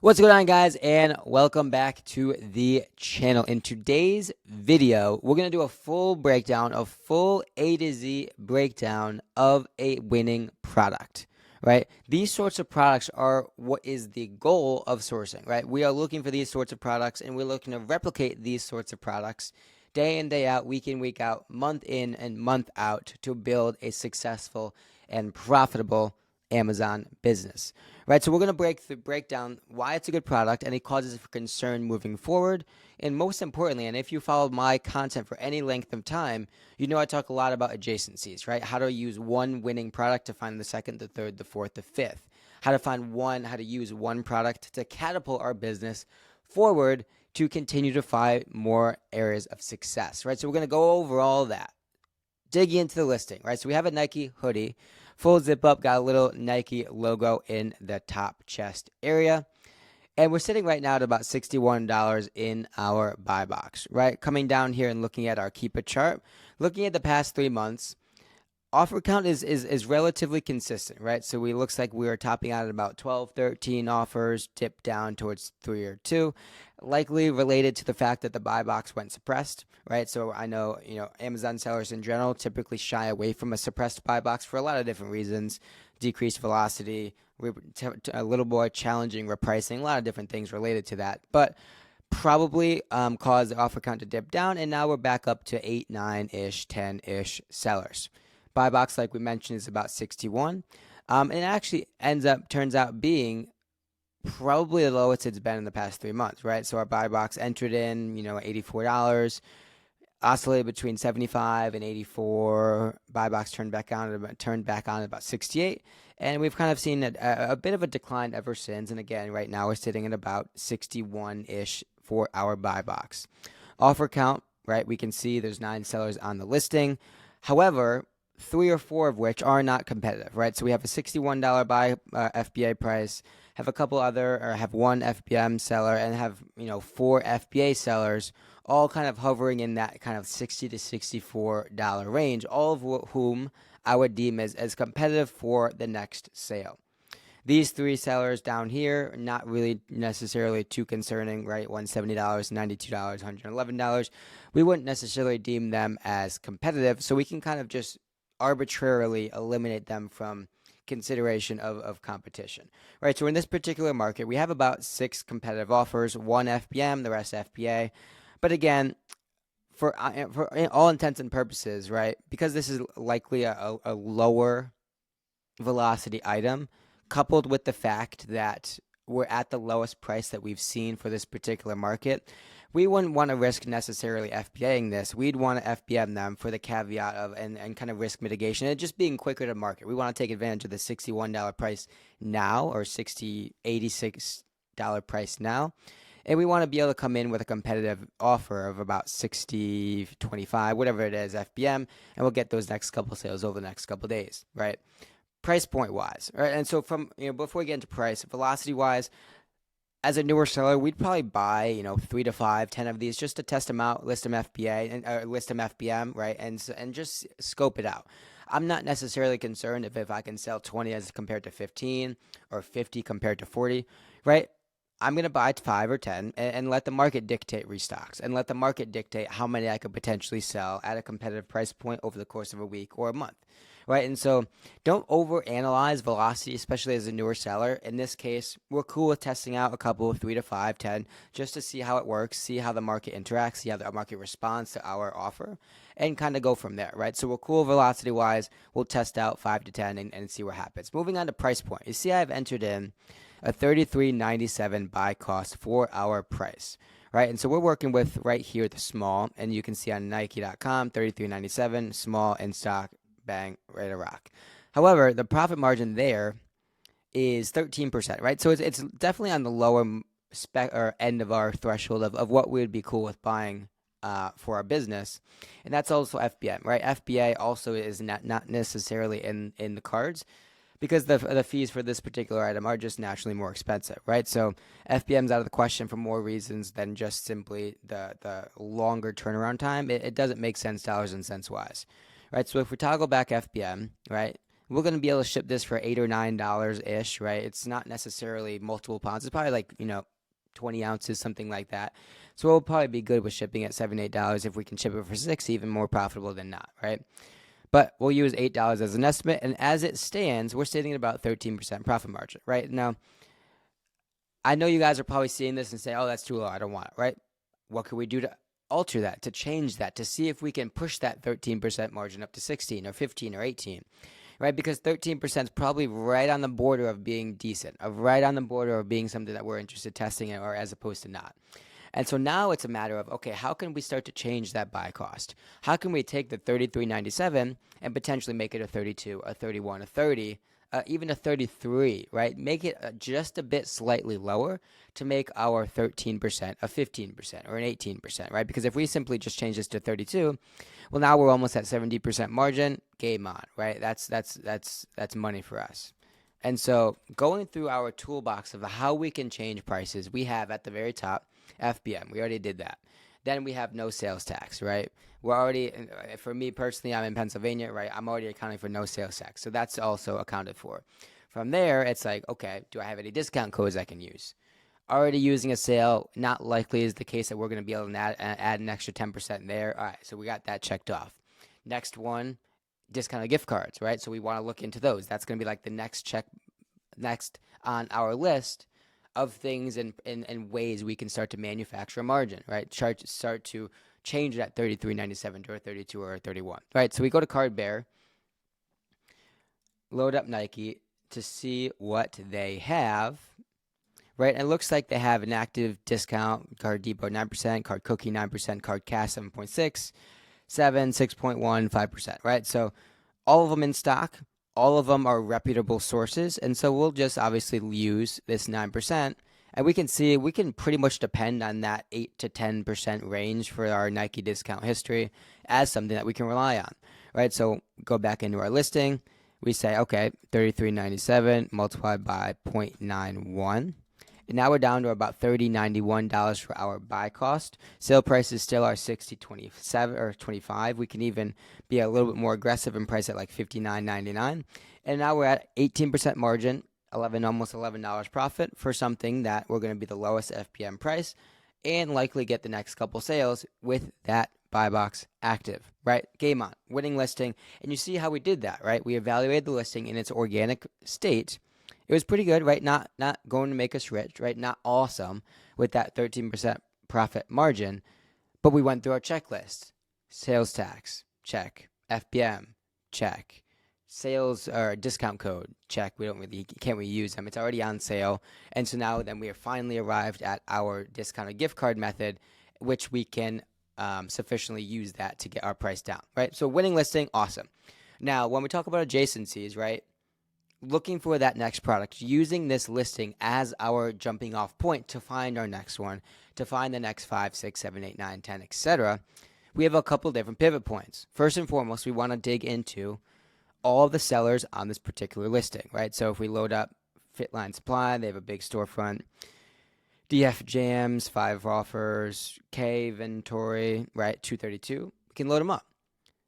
What's going on, guys, and welcome back to the channel. In today's video, we're going to do a full breakdown, a full A to Z breakdown of a winning product, right? These sorts of products are what is the goal of sourcing, right? We are looking for these sorts of products, and we're looking to replicate these sorts of products day in, day out, week in, week out, month in, and month out to build a successful and profitable Amazon business, right? So we're going to break down why it's a good product, any causes for concern moving forward, and most importantly, and if you followed my content for any length of time, you know I talk a lot about adjacencies, right? How to use one winning product to find the second, the third, the fourth, the fifth. How to use one product to catapult our business forward to continue to find more areas of success, right? So we're going to go over all that. Dig into the listing, right? So we have a Nike hoodie, full zip up, got a little Nike logo in the top chest area. And we're sitting right now at about $61 in our buy box, right? Coming down here and looking at our Keep It chart, looking at the past 3 months, offer count is relatively consistent, right? So we looks like we are topping out at about 12, 13 offers, dipped down towards 3 or 2, likely related to the fact that the buy box went suppressed, right? So I know, Amazon sellers in general typically shy away from a suppressed buy box for a lot of different reasons: decreased velocity, a little more challenging repricing, a lot of different things related to that. But probably caused the offer count to dip down, and now we're back up to 8, 9-ish, 10-ish sellers. Buy box, like we mentioned, is about 61. And it actually turns out being probably the lowest it's been in the past 3 months, right? So our buy box entered in, $84, oscillated between 75 and 84. Buy box turned back on at about 68. And we've kind of seen a bit of a decline ever since. And again, right now we're sitting at about 61-ish for our buy box. Offer count, right? We can see there's 9 sellers on the listing. However, 3 or 4 of which are not competitive, right? So we have a $61 buy FBA price, have one FBM seller, and have 4 FBA sellers, all kind of hovering in that kind of $60 to $64 range, all of whom I would deem as competitive for the next sale. These 3 sellers down here, not really necessarily too concerning, right? $170, $92, $111. We wouldn't necessarily deem them as competitive, so we can kind of just arbitrarily eliminate them from consideration of competition, right? So in this particular market, we have about 6 competitive offers, 1 FBM, the rest FBA. But again, for all intents and purposes, right, because this is likely a lower velocity item, coupled with the fact that we're at the lowest price that we've seen for this particular market, we wouldn't want to risk necessarily FBAing this. We'd want to FBM them for the caveat of and kind of risk mitigation and just being quicker to market. We want to take advantage of the $61 price now, or $86 price now. And we want to be able to come in with a competitive offer of about 60, 25, whatever it is, FBM, and we'll get those next couple sales over the next couple days, right? Price point wise, right? And so before we get into price, velocity wise, as a newer seller, we'd probably buy 3 to 5, 10 of these just to test them out, list them FBA and list them FBM, right? And just scope it out. I'm not necessarily concerned if I can sell 20 as compared to 15 or 50 compared to 40, right? I'm going to buy 5 or 10 and let the market dictate restocks, and let the market dictate how many I could potentially sell at a competitive price point over the course of a week or a month, right? And so don't overanalyze velocity, especially as a newer seller. In this case, we're cool with testing out a couple of 3 to 5, 10, just to see how it works, see how the market interacts, see how the market responds to our offer, and kind of go from there, right? So we're cool velocity-wise. We'll test out 5 to 10 and see what happens. Moving on to price point. You see I've entered in a $33.97 buy cost for our price, right? And so we're working with right here the small, and you can see on Nike.com, $33.97, small in stock, bang, ready to rock. However, the profit margin there is 13%, right? So it's definitely on the lower spec or end of our threshold of what we would be cool with buying for our business, and that's also FBM, right? FBA also is not necessarily in the cards, because the fees for this particular item are just naturally more expensive, right? So FBM's out of the question for more reasons than just simply the longer turnaround time. It doesn't make sense dollars and cents wise, right? So if we toggle back FBM, right, we're going to be able to ship this for $8 or $9 ish, right? It's not necessarily multiple pounds. It's probably like, 20 ounces, something like that. So we'll probably be good with shipping at $7, $8 if we can ship it for 6, even more profitable than not, right? But we'll use $8 as an estimate. And as it stands, we're sitting at about 13% profit margin, right? Now, I know you guys are probably seeing this and say, oh, that's too low. I don't want it, right? What can we do to alter that, to change that, to see if we can push that 13% margin up to 16 or 15 or 18, right? Because 13% is probably right on the border of being decent, of right on the border of being something that we're interested in testing in, or as opposed to not. And so now it's a matter of, okay, how can we start to change that buy cost? How can we take the $33.97 and potentially make it a 32, a 31, a 30, even a 33, right? Make it just a bit slightly lower to make our 13% a 15% or an 18%, right? Because if we simply just change this to 32, well, now we're almost at 70% margin. Game on, right? That's money for us. And so going through our toolbox of how we can change prices, we have at the very top FBM. We already did that. Then we have no sales tax, right? We're already, for me personally, I'm in Pennsylvania, right? I'm already accounting for no sales tax. So that's also accounted for. From there, it's like, okay, do I have any discount codes I can use? Already using a sale, not likely is the case that we're going to be able to add an extra 10% there. All right, so we got that checked off. Next one, discounted gift cards, right? So we want to look into those. That's going to be like the next on our list of things and ways we can start to manufacture a margin, right? Start to change that $33.97 to a 32 or a 31, right? So we go to Card Bear, load up Nike to see what they have, right? And it looks like they have an active discount, Card Depot 9%, Card Cookie 9%, Card Cash 7.6, 6.1, 5%, right? So all of them in stock. All of them are reputable sources, and so we'll just obviously use this 9%, and we can pretty much depend on that 8 to 10% range for our Nike discount history as something that we can rely on, right? So go back into our listing. We say, okay, $33.97 multiplied by 0.91. And now we're down to about $30.91 for our buy cost. Sale prices still are $60.27 or $25. We can even be a little bit more aggressive and price at like $59.99. And now we're at 18% margin, almost $11 profit for something that we're going to be the lowest FPM price and likely get the next couple sales with that buy box active, right? Game on, winning listing. And you see how we did that, right? We evaluated the listing in its organic state. It was pretty good, right? Not going to make us rich, right? Not awesome with that 13% profit margin, but we went through our checklist. Sales tax, check. FBM, check. Sales or discount code, check. Can't we use them? It's already on sale. And so now then we have finally arrived at our discounted gift card method, which we can sufficiently use that to get our price down, right? So winning listing, awesome. Now, when we talk about adjacencies, right? Looking for that next product, using this listing as our jumping off point to find our next one, to find the next 5, 6, 7, 8, 9, 10, etc. We have a couple different pivot points. First and foremost, we want to dig into all the sellers on this particular listing, right? So if we load up Fitline Supply, they have a big storefront. DF Jams, 5 offers, K inventory, right? 232. We can load them up.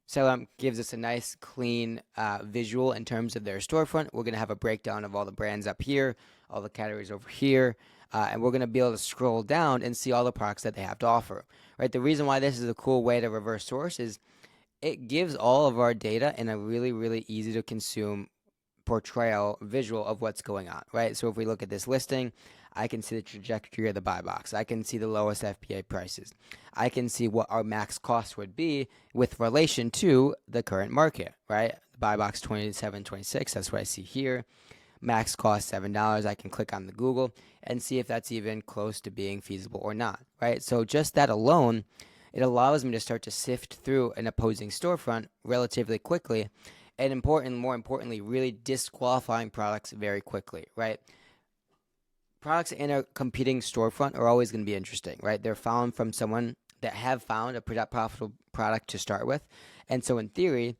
So gives us a nice clean visual in terms of their storefront. We're going to have a breakdown of all the brands up here, all the categories over here, and we're going to be able to scroll down and see all the products that they have to offer. Right? The reason why this is a cool way to reverse source is it gives all of our data in a really, really easy to consume portrayal visual of what's going on. Right? So if we look at this listing, I can see the trajectory of the buy box. I can see the lowest FBA prices. I can see what our max cost would be with relation to the current market, right? The buy box 27.26, that's what I see here. Max cost $7. I can click on the Google and see if that's even close to being feasible or not, right? So just that alone, it allows me to start to sift through an opposing storefront relatively quickly and more importantly, really disqualifying products very quickly, right? Products in a competing storefront are always going to be interesting, right? They're found from someone that have found a profitable product to start with. And so in theory,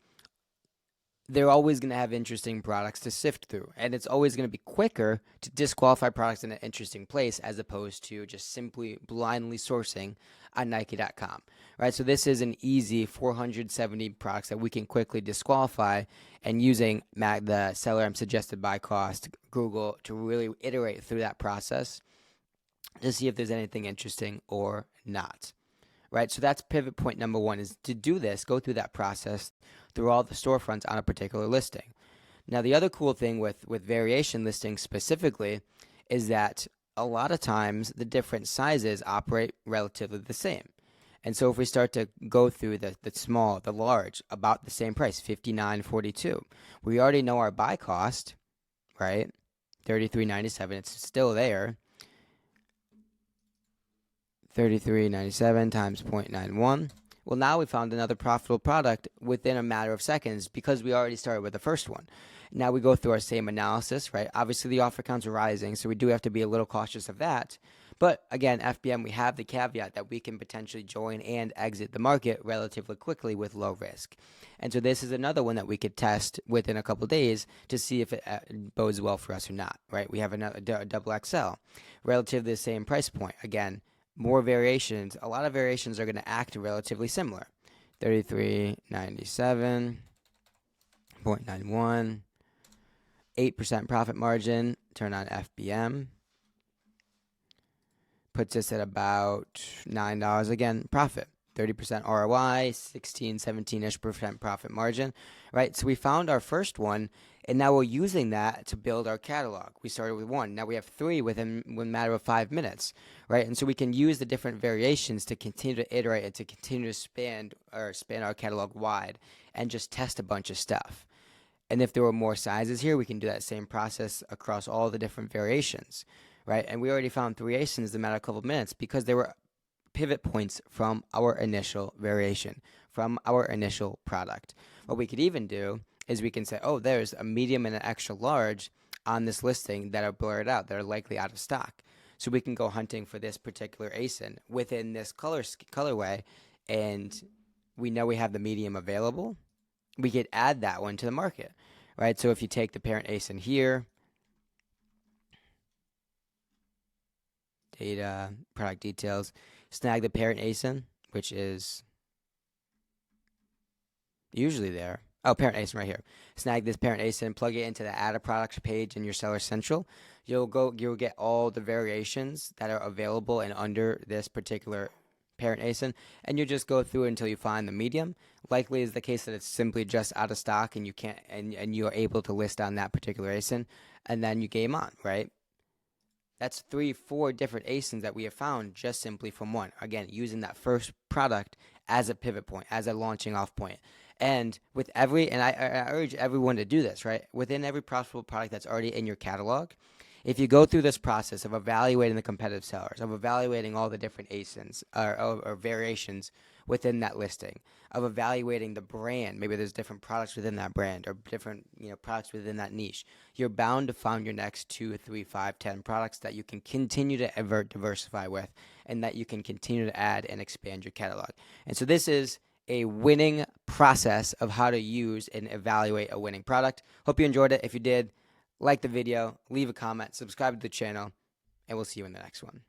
they're always going to have interesting products to sift through. And it's always going to be quicker to disqualify products in an interesting place as opposed to just simply blindly sourcing on Nike.com, right? So this is an easy 470 products that we can quickly disqualify and using the seller I'm suggested buy cost, Google, to really iterate through that process to see if there's anything interesting or not. Right, so that's pivot point number one, is to do this, go through that process through all the storefronts on a particular listing. Now, the other cool thing with variation listings specifically is that a lot of times the different sizes operate relatively the same. And so if we start to go through the small, the large, about the same price, $59.42, we already know our buy cost, right? $33.97, it's still there. $33.97 times 0.91. Well, now we found another profitable product within a matter of seconds because we already started with the first one. Now we go through our same analysis, right? Obviously, the offer counts are rising, so we do have to be a little cautious of that. But again, FBM, we have the caveat that we can potentially join and exit the market relatively quickly with low risk. And so this is another one that we could test within a couple of days to see if it bodes well for us or not, right? We have another double XL, relatively the same price point. Again, more variations. A lot of variations are going to act relatively similar. $33.97, 0.91, 8% profit margin, turn on FBM. Puts us at about $9 again, profit. 30% ROI, 16, 17-ish percent profit margin, right? So we found our first one, and now we're using that to build our catalog. We started with one. Now we have three within a matter of 5 minutes, right? And so we can use the different variations to continue to iterate and to continue to span our catalog wide and just test a bunch of stuff. And if there were more sizes here, we can do that same process across all the different variations, right? And we already found 3 ASINs in a matter of a couple of minutes because they were pivot points from our initial variation, from our initial product. What we could even do is we can say, oh, there's a medium and an extra large on this listing that are blurred out, that are likely out of stock. So we can go hunting for this particular ASIN within this colorway, and we know we have the medium available. We could add that one to the market, right? So if you take the parent ASIN here, data, product details, snag the parent ASIN, which is usually there. Oh, parent ASIN right here. Snag this parent ASIN, plug it into the add a products page in your Seller Central. You'll get all the variations that are available and under this particular parent ASIN, and you just go through it until you find the medium. Likely is the case that it's simply just out of stock and you can't and you are able to list on that particular ASIN, and then you game on, right? That's 3-4 different ASINs that we have found just simply from one. Again, using that first product as a pivot point, as a launching off point. And with I urge everyone to do this, right? Within every profitable product that's already in your catalog, if you go through this process of evaluating the competitive sellers, of evaluating all the different ASINs or variations within that listing, of evaluating the brand, maybe there's different products within that brand or different products within that niche, you're bound to find your next 2, 3, 5, 10 products that you can continue to diversify with and that you can continue to add and expand your catalog. And so this is a winning process of how to use and evaluate a winning product. Hope you enjoyed it. If you did, like the video, leave a comment, subscribe to the channel, and we'll see you in the next one.